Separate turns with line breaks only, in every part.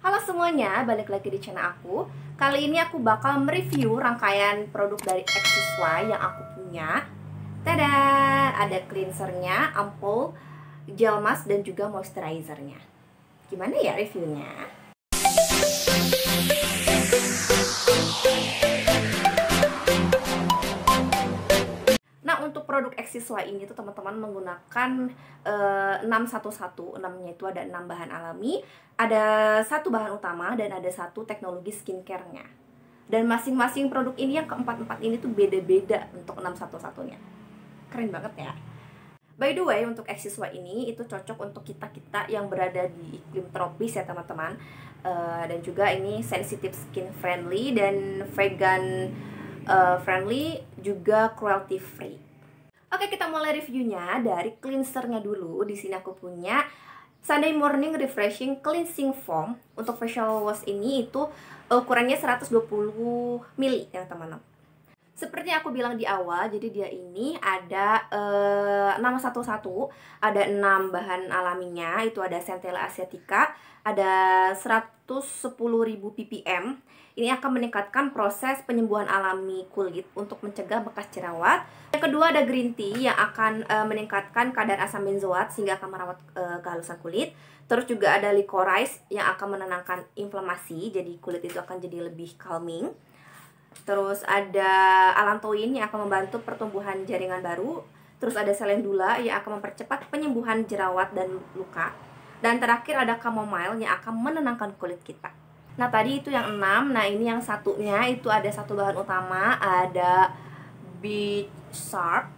Halo semuanya, balik lagi di channel aku. Kali ini aku bakal mereview rangkaian produk dari XY yang aku punya. Tada! Ada cleansernya, ampul, gel mask, dan juga moisturizernya. Gimana ya reviewnya? Nah, untuk produk XY ini tuh teman-teman menggunakan 611. 6-nya itu ada 6 bahan alami, ada 1 bahan utama, dan ada 1 teknologi skincare-nya. Dan masing-masing produk ini yang keempat-empat ini tuh beda-beda untuk 611-nya. Keren banget ya. By the way, untuk XY ini itu cocok untuk kita-kita yang berada di iklim tropis ya teman-teman. Dan juga ini sensitive skin friendly dan vegan friendly, juga cruelty free. Oke, kita mulai reviewnya dari cleansernya dulu. Di sini aku punya Sunday Morning Refreshing Cleansing Foam. Untuk facial wash ini itu ukurannya 120 ml ya teman-teman. Seperti aku bilang di awal, jadi dia ini ada 611, ada 6 bahan alaminya. Itu ada Centella asiatica, ada 110.000 ppm. Ini akan meningkatkan proses penyembuhan alami kulit untuk mencegah bekas jerawat. Yang kedua ada green tea yang akan meningkatkan kadar asam benzoat sehingga akan merawat kehalusan kulit. Terus juga ada licorice yang akan menenangkan inflamasi, jadi kulit itu akan jadi lebih calming. Terus ada allantoin yang akan membantu pertumbuhan jaringan baru. Terus ada calendula yang akan mempercepat penyembuhan jerawat dan luka. Dan terakhir ada chamomile yang akan menenangkan kulit kita. Nah tadi itu yang 6. Nah ini yang satunya itu ada 1 bahan utama, ada Beach Sharp.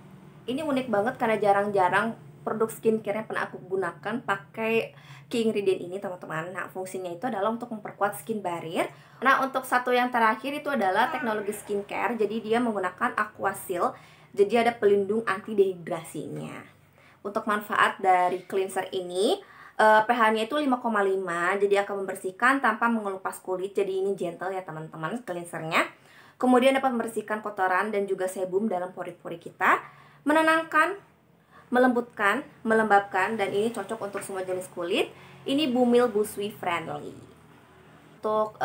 Ini unik banget karena jarang-jarang produk skincare yang pernah aku gunakan pakai key ingredient ini teman-teman. Nah fungsinya itu adalah untuk memperkuat skin barrier. Nah untuk satu yang terakhir itu adalah teknologi skincare. Jadi dia menggunakan Aquasil, jadi ada pelindung anti dehidrasinya. Untuk manfaat dari cleanser ini, pH-nya itu 5,5, jadi akan membersihkan tanpa mengelupas kulit. Jadi ini gentle ya teman-teman cleansernya. Kemudian dapat membersihkan kotoran dan juga sebum dalam pori-pori kita, menenangkan, melembutkan, melembabkan, dan ini cocok untuk semua jenis kulit. Ini Bumil Busui friendly. Untuk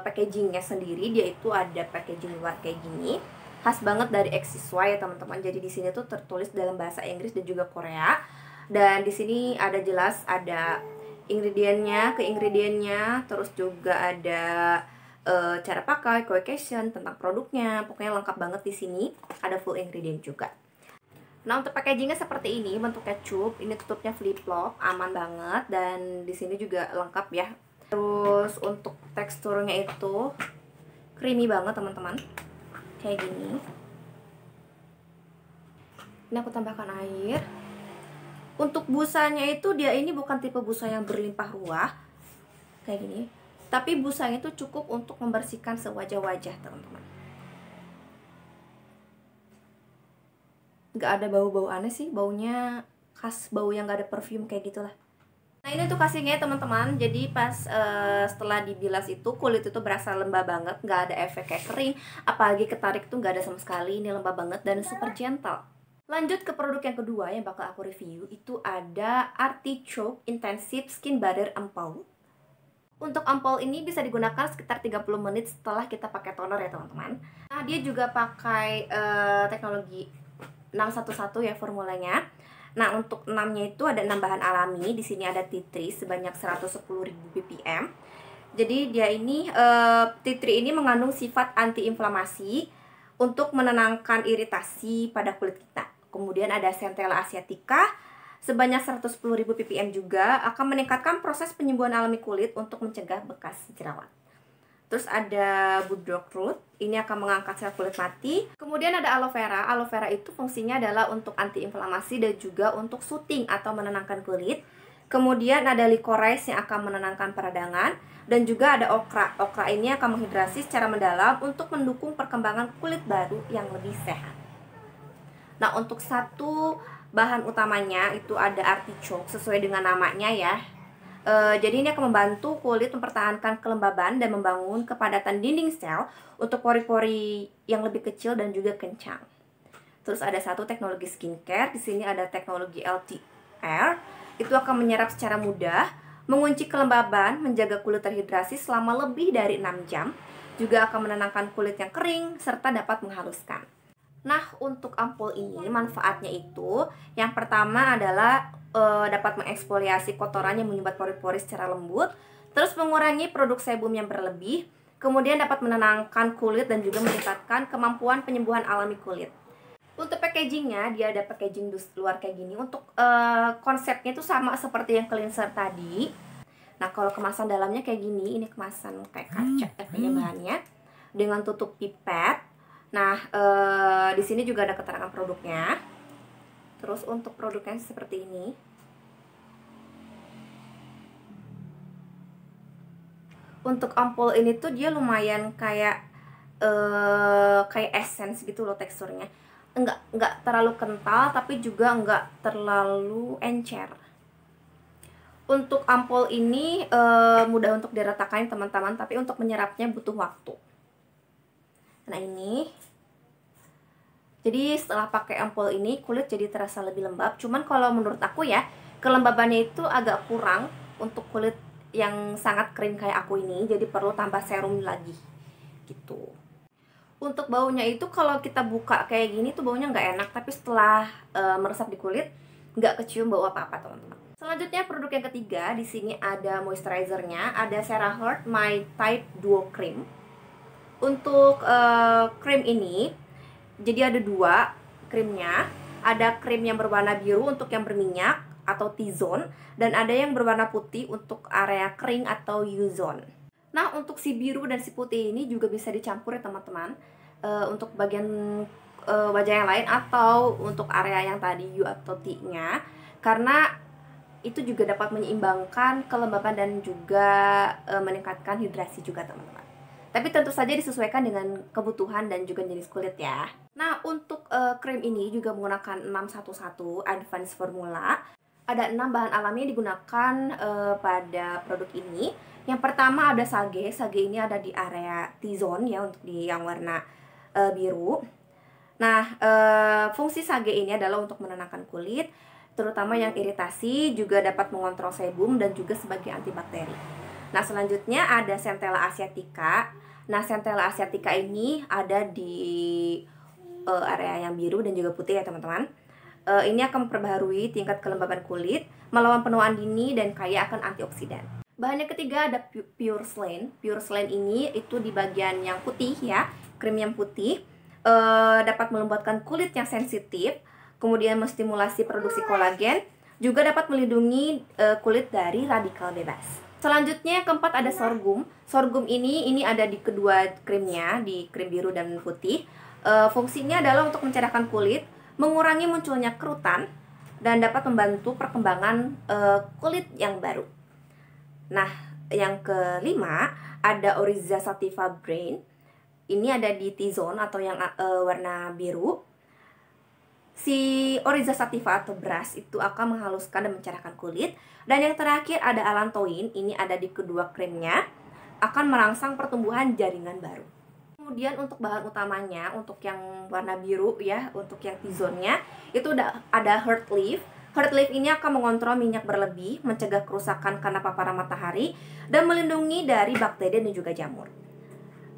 packagingnya sendiri, dia itu ada packaging luar kayak gini, khas banget dari XY ya teman-teman. Jadi di sini tuh tertulis dalam bahasa Inggris dan juga Korea. Dan di sini ada jelas ada ingredientnya, terus juga ada cara pakai, quotation tentang produknya. Pokoknya lengkap banget di sini. Ada full ingredient juga. Nah untuk packagingnya seperti ini, bentuknya cup. Ini tutupnya flip lock, aman banget. Dan di sini juga lengkap ya. Terus untuk teksturnya itu creamy banget teman-teman, kayak gini. Ini aku tambahkan air. Untuk busanya itu dia ini bukan tipe busa yang berlimpah ruah kayak gini, tapi busanya itu cukup untuk membersihkan sewajah-wajah teman-teman. Gak ada bau-bau aneh sih, baunya khas bau yang gak ada perfume kayak gitulah. Nah ini tuh casingnya teman-teman. Jadi pas setelah dibilas itu kulit itu berasa lembab banget, gak ada efek kayak kering, apalagi ketarik tuh gak ada sama sekali. Ini lembab banget dan super gentle. Lanjut ke produk yang kedua yang bakal aku review, itu ada Artichoke Intensive Skin Barrier Ampoule. Untuk ampul ini bisa digunakan sekitar 30 menit setelah kita pakai toner ya teman-teman. Nah dia juga pakai teknologi 611 ya formulanya. Nah untuk 6-nya itu ada 6 bahan alami. Di sini ada tea tree sebanyak 110.000 ppm. Jadi dia ini tea tree ini mengandung sifat antiinflamasi untuk menenangkan iritasi pada kulit kita. Kemudian ada Centella asiatica sebanyak 110.000 ppm juga akan meningkatkan proses penyembuhan alami kulit untuk mencegah bekas jerawat. Terus ada Budok Root, ini akan mengangkat sel kulit mati. Kemudian ada aloe vera. Aloe vera itu fungsinya adalah untuk antiinflamasi dan juga untuk soothing atau menenangkan kulit. Kemudian ada licorice yang akan menenangkan peradangan. Dan juga ada okra. Okra ini akan menghidrasi secara mendalam untuk mendukung perkembangan kulit baru yang lebih sehat. Nah untuk satu bahan utamanya itu ada artichoke sesuai dengan namanya ya. Jadi ini akan membantu kulit mempertahankan kelembaban dan membangun kepadatan dinding sel untuk pori-pori yang lebih kecil dan juga kencang. Terus ada satu teknologi skincare. Di sini ada teknologi LTR. Itu akan menyerap secara mudah mengunci kelembaban, menjaga kulit terhidrasi selama lebih dari 6 jam, juga akan menenangkan kulit yang kering, serta dapat menghaluskan. Nah, untuk ampul ini manfaatnya itu, yang pertama adalah dapat mengeksfoliasi kotoran yang menyumbat pori-pori secara lembut, terus mengurangi produk sebum yang berlebih, kemudian dapat menenangkan kulit dan juga meningkatkan kemampuan penyembuhan alami kulit. Untuk packagingnya, dia ada packaging luar kayak gini. Untuk konsepnya itu sama seperti yang cleanser tadi. Nah, kalau kemasan dalamnya kayak gini, ini kemasan kayak kaca kayaknya bahannya, dengan tutup pipet. Nah, di sini juga ada keterangan produknya. Terus untuk produknya seperti ini. Untuk ampul ini tuh dia lumayan kayak essence gitu loh teksturnya. Enggak terlalu kental, tapi juga enggak terlalu encer. Untuk ampul ini mudah untuk diratakan teman-teman, tapi untuk menyerapnya butuh waktu. Nah ini, jadi setelah pakai ampul ini kulit jadi terasa lebih lembab. Cuman kalau menurut aku ya, kelembabannya itu agak kurang untuk kulit yang sangat kering kayak aku ini. Jadi perlu tambah serum lagi gitu. Untuk baunya itu kalau kita buka kayak gini tuh baunya nggak enak, tapi setelah meresap di kulit nggak kecium bau apa-apa teman-teman. Selanjutnya produk yang ketiga, di sini ada moisturizernya, ada CeraHeart My Type Duo Cream. Untuk krim ini, jadi ada dua krimnya, ada krim yang berwarna biru untuk yang berminyak atau T-zone, dan ada yang berwarna putih untuk area kering atau U-zone. Nah, untuk si biru dan si putih ini juga bisa dicampur ya teman-teman, untuk bagian wajah yang lain atau untuk area yang tadi U atau T-nya, karena itu juga dapat menyeimbangkan kelembaban dan juga meningkatkan hidrasi juga teman-teman. Tapi tentu saja disesuaikan dengan kebutuhan dan juga jenis kulit ya. Nah, untuk krim ini juga menggunakan 611 Advanced Formula. Ada 6 bahan alami yang digunakan pada produk ini. Yang pertama ada sage. Sage ini ada di area T-zone ya, untuk di yang warna biru. Nah, fungsi sage ini adalah untuk menenangkan kulit, terutama yang iritasi, juga dapat mengontrol sebum dan juga sebagai antibakteri. Nah, selanjutnya ada Centella asiatica. Nah, Centella asiatica ini ada di area yang biru dan juga putih ya teman-teman. Ini akan memperbaharui tingkat kelembaban kulit, melawan penuaan dini, dan kaya akan antioksidan. Bahan yang ketiga ada Pure Slain. Pure Slain ini itu di bagian yang putih ya, krim yang putih. Dapat melembutkan kulit yang sensitif, kemudian menstimulasi produksi kolagen, juga dapat melindungi kulit dari radikal bebas. Selanjutnya yang keempat ada sorghum. Sorghum ini ada di kedua krimnya, di krim biru dan putih. Fungsinya adalah untuk mencerahkan kulit, mengurangi munculnya kerutan, dan dapat membantu perkembangan kulit yang baru. Nah, yang kelima ada Oriza Sativa Brain. Ini ada di T-zone atau yang warna biru. Si Oriza Sativa atau brush itu akan menghaluskan dan mencerahkan kulit. Dan yang terakhir ada Allantoin, ini ada di kedua krimnya, akan merangsang pertumbuhan jaringan baru. Kemudian untuk bahan utamanya, untuk yang warna biru ya, untuk yang T-zone-nya, itu ada Heart Leaf. Heart Leaf ini akan mengontrol minyak berlebih, mencegah kerusakan karena paparan matahari, dan melindungi dari bakteri dan juga jamur.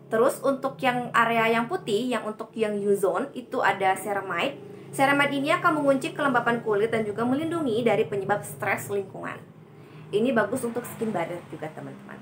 Terus untuk yang area yang putih, yang untuk yang U-zone, itu ada ceramide. Ceramide ini akan mengunci kelembapan kulit dan juga melindungi dari penyebab stres lingkungan. Ini bagus untuk skin barrier juga teman-teman.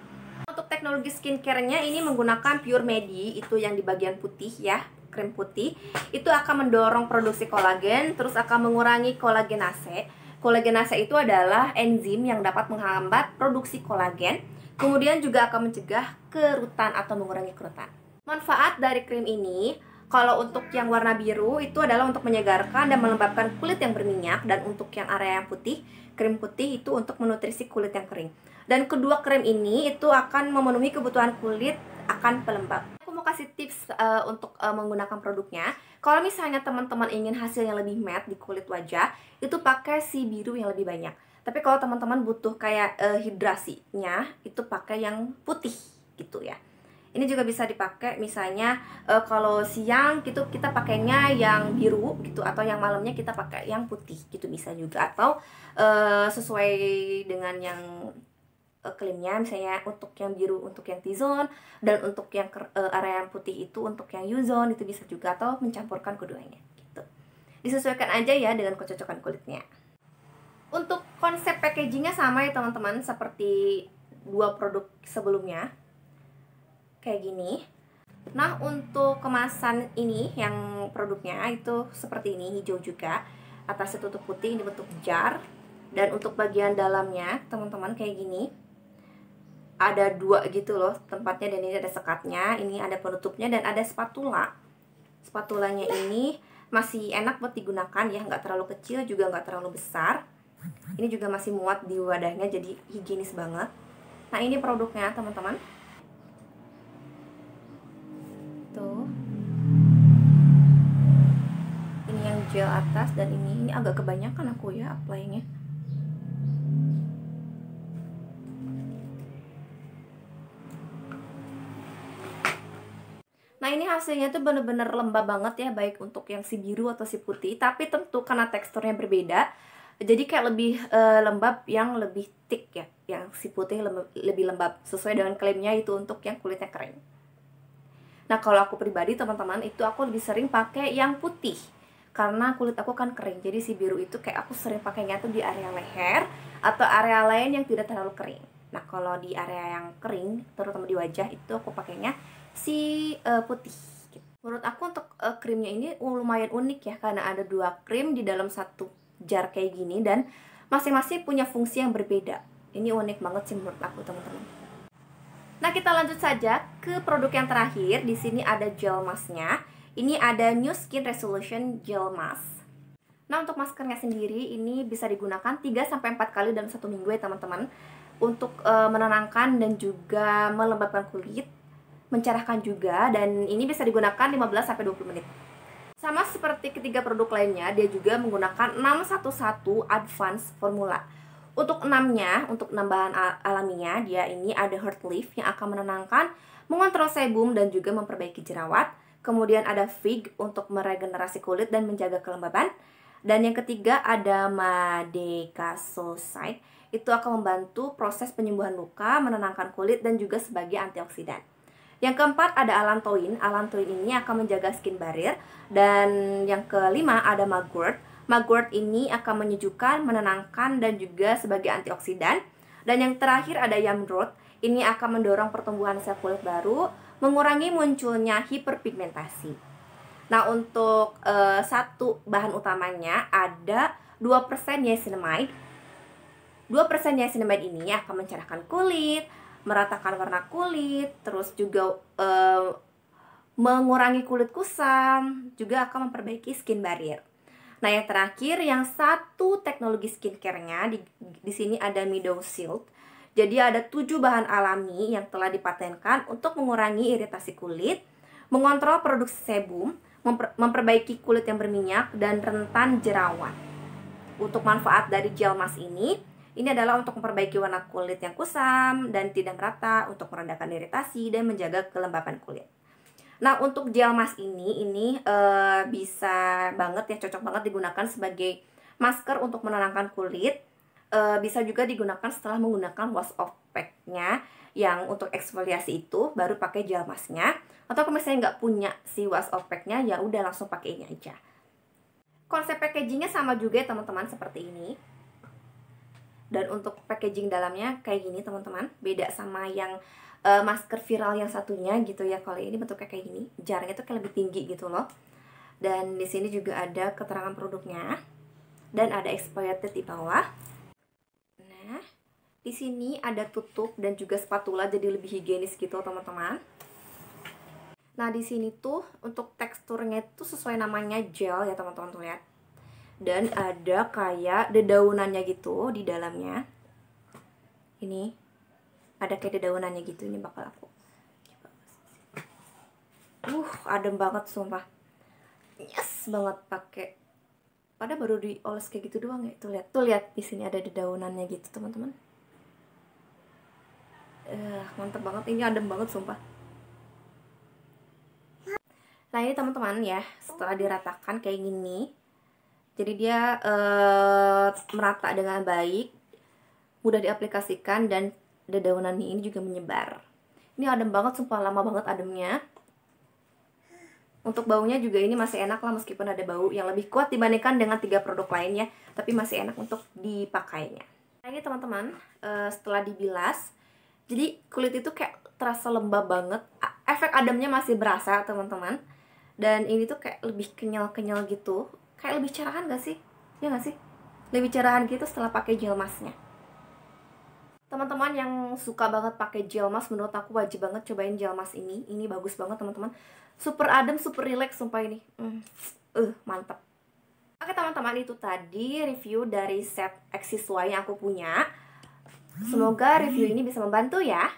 Untuk teknologi skincare-nya ini menggunakan Pure Medi, itu yang di bagian putih ya, krim putih. Itu akan mendorong produksi kolagen, terus akan mengurangi kolagenase. Kolagenase itu adalah enzim yang dapat menghambat produksi kolagen, kemudian juga akan mencegah kerutan atau mengurangi kerutan. Manfaat dari krim ini, kalau untuk yang warna biru itu adalah untuk menyegarkan dan melembabkan kulit yang berminyak, dan untuk yang area yang putih, krim putih itu untuk menutrisi kulit yang kering. Dan kedua krim ini itu akan memenuhi kebutuhan kulit akan pelembab. Aku mau kasih tips untuk menggunakan produknya. Kalau misalnya teman-teman ingin hasil yang lebih matte di kulit wajah, itu pakai si biru yang lebih banyak. Tapi kalau teman-teman butuh kayak hidrasinya, itu pakai yang putih gitu ya. Ini juga bisa dipakai misalnya kalau siang gitu kita pakainya yang biru gitu, atau yang malamnya kita pakai yang putih gitu bisa juga, atau sesuai dengan yang klaimnya, misalnya untuk yang biru untuk yang T-zone, dan untuk yang area yang putih itu untuk yang U-zone, itu bisa juga, atau mencampurkan keduanya gitu. Disesuaikan aja ya dengan kecocokan kulitnya. Untuk konsep packagingnya sama ya teman-teman, seperti dua produk sebelumnya kayak gini. Nah, untuk kemasan ini yang produknya itu seperti ini, hijau juga, atasnya tutup putih, ini bentuk jar. Dan untuk bagian dalamnya teman-teman kayak gini, ada dua gitu loh tempatnya, dan ini ada sekatnya, ini ada penutupnya, dan ada spatula. Spatulanya ini masih enak buat digunakan ya, nggak terlalu kecil juga nggak terlalu besar. Ini juga masih muat di wadahnya, jadi higienis banget. Nah, ini produknya teman-teman. Tuh. Ini yang gel atas, dan ini agak kebanyakan aku ya apply-nya. Nah, ini hasilnya tuh bener-bener lembab banget ya, baik untuk yang si biru atau si putih. Tapi tentu karena teksturnya berbeda, jadi kayak lebih lembab yang lebih thick ya. Yang si putih lebih lembab, sesuai dengan klaimnya itu untuk yang kulitnya kering. Nah, kalau aku pribadi teman-teman, itu aku lebih sering pakai yang putih. Karena kulit aku kan kering, jadi si biru itu kayak aku sering pakainya tuh di area leher atau area lain yang tidak terlalu kering. Nah, kalau di area yang kering, terutama di wajah, itu aku pakainya si putih gitu. Menurut aku untuk krimnya ini lumayan unik ya, karena ada dua krim di dalam satu jar kayak gini, dan masing-masing punya fungsi yang berbeda. Ini unik banget sih menurut aku teman-teman. Nah, kita lanjut saja ke produk yang terakhir. Di sini ada gel masknya. Ini ada New Skin Resolution Gel Mask. Nah, untuk maskernya sendiri ini bisa digunakan 3-4 kali dalam 1 minggu ya teman-teman, untuk menenangkan dan juga melembabkan kulit, mencerahkan juga, dan ini bisa digunakan 15-20 menit. Sama seperti ketiga produk lainnya, dia juga menggunakan 611 Advanced Formula. Untuk 6-nya, untuk 6 bahan alaminya, dia ini ada Heart Lift yang akan menenangkan, mengontrol sebum dan juga memperbaiki jerawat. Kemudian ada Fig untuk meregenerasi kulit dan menjaga kelembaban. Dan yang ketiga ada Madecasoside, itu akan membantu proses penyembuhan luka, menenangkan kulit, dan juga sebagai antioksidan. Yang keempat ada Allantoin. Allantoin ini akan menjaga skin barrier. Dan yang kelima ada Mugwort. Mugwort ini akan menyejukkan, menenangkan, dan juga sebagai antioksidan. Dan yang terakhir ada Yamroot. Ini akan mendorong pertumbuhan sel kulit baru, mengurangi munculnya hiperpigmentasi. Nah, untuk satu bahan utamanya ada 2% niacinamide. 2% niacinamide ini akan mencerahkan kulit, meratakan warna kulit, terus juga mengurangi kulit kusam, juga akan memperbaiki skin barrier. Nah, yang terakhir, yang satu teknologi skincare-nya di sini ada Meadow Silk. Jadi ada 7 bahan alami yang telah dipatenkan untuk mengurangi iritasi kulit, mengontrol produksi sebum, memperbaiki kulit yang berminyak dan rentan jerawat. Untuk manfaat dari gel mask ini adalah untuk memperbaiki warna kulit yang kusam dan tidak merata, untuk meredakan iritasi dan menjaga kelembapan kulit. Nah, untuk gel mask ini bisa banget ya, cocok banget digunakan sebagai masker untuk menenangkan kulit. Bisa juga digunakan setelah menggunakan wash off pack-nya yang untuk eksfoliasi itu, baru pakai gel masknya. Atau kalau misalnya nggak punya si wash off pack-nya, ya udah langsung pakai ini aja. Konsep packagingnya sama juga ya teman-teman, seperti ini. Dan untuk packaging dalamnya kayak gini teman-teman, beda sama yang masker viral yang satunya gitu ya. Kalau ini bentuknya kayak gini, jarnya tuh kayak lebih tinggi gitu loh. Dan di sini juga ada keterangan produknya dan ada expired di bawah. Nah, di sini ada tutup dan juga spatula, jadi lebih higienis gitu teman-teman. Nah, di sini tuh untuk teksturnya itu sesuai namanya gel ya teman-teman, tuh lihat. Dan ada kayak dedaunannya gitu di dalamnya. Ini ada kayak dedaunannya gitu, ini bakal aku adem banget sumpah. Yes banget pakai. Padahal baru dioles kayak gitu doang ya. Tuh lihat di sini ada dedaunannya gitu teman-teman. Mantep banget, ini adem banget sumpah. Nah, ini teman-teman ya, setelah diratakan kayak gini, jadi dia merata dengan baik, mudah diaplikasikan, dan Dedaunan ini juga menyebar. Ini adem banget, sumpah lama banget ademnya. Untuk baunya juga ini masih enak lah, meskipun ada bau yang lebih kuat dibandingkan dengan 3 produk lainnya, tapi masih enak untuk dipakainya. Nah ini teman-teman, setelah dibilas, jadi kulit itu kayak terasa lembab banget. Efek ademnya masih berasa teman-teman. Dan ini tuh kayak lebih kenyal-kenyal gitu. Kayak lebih cerahan gak sih? Ya gak sih? Lebih cerahan gitu setelah pakai gel masknya. Teman-teman yang suka banget pakai gel mask, menurut aku wajib banget cobain gel mask ini. Ini bagus banget teman-teman. Super adem, super relax sumpah ini. Mantap. Oke teman-teman, itu tadi review dari set X6Y yang aku punya. Semoga review ini bisa membantu ya.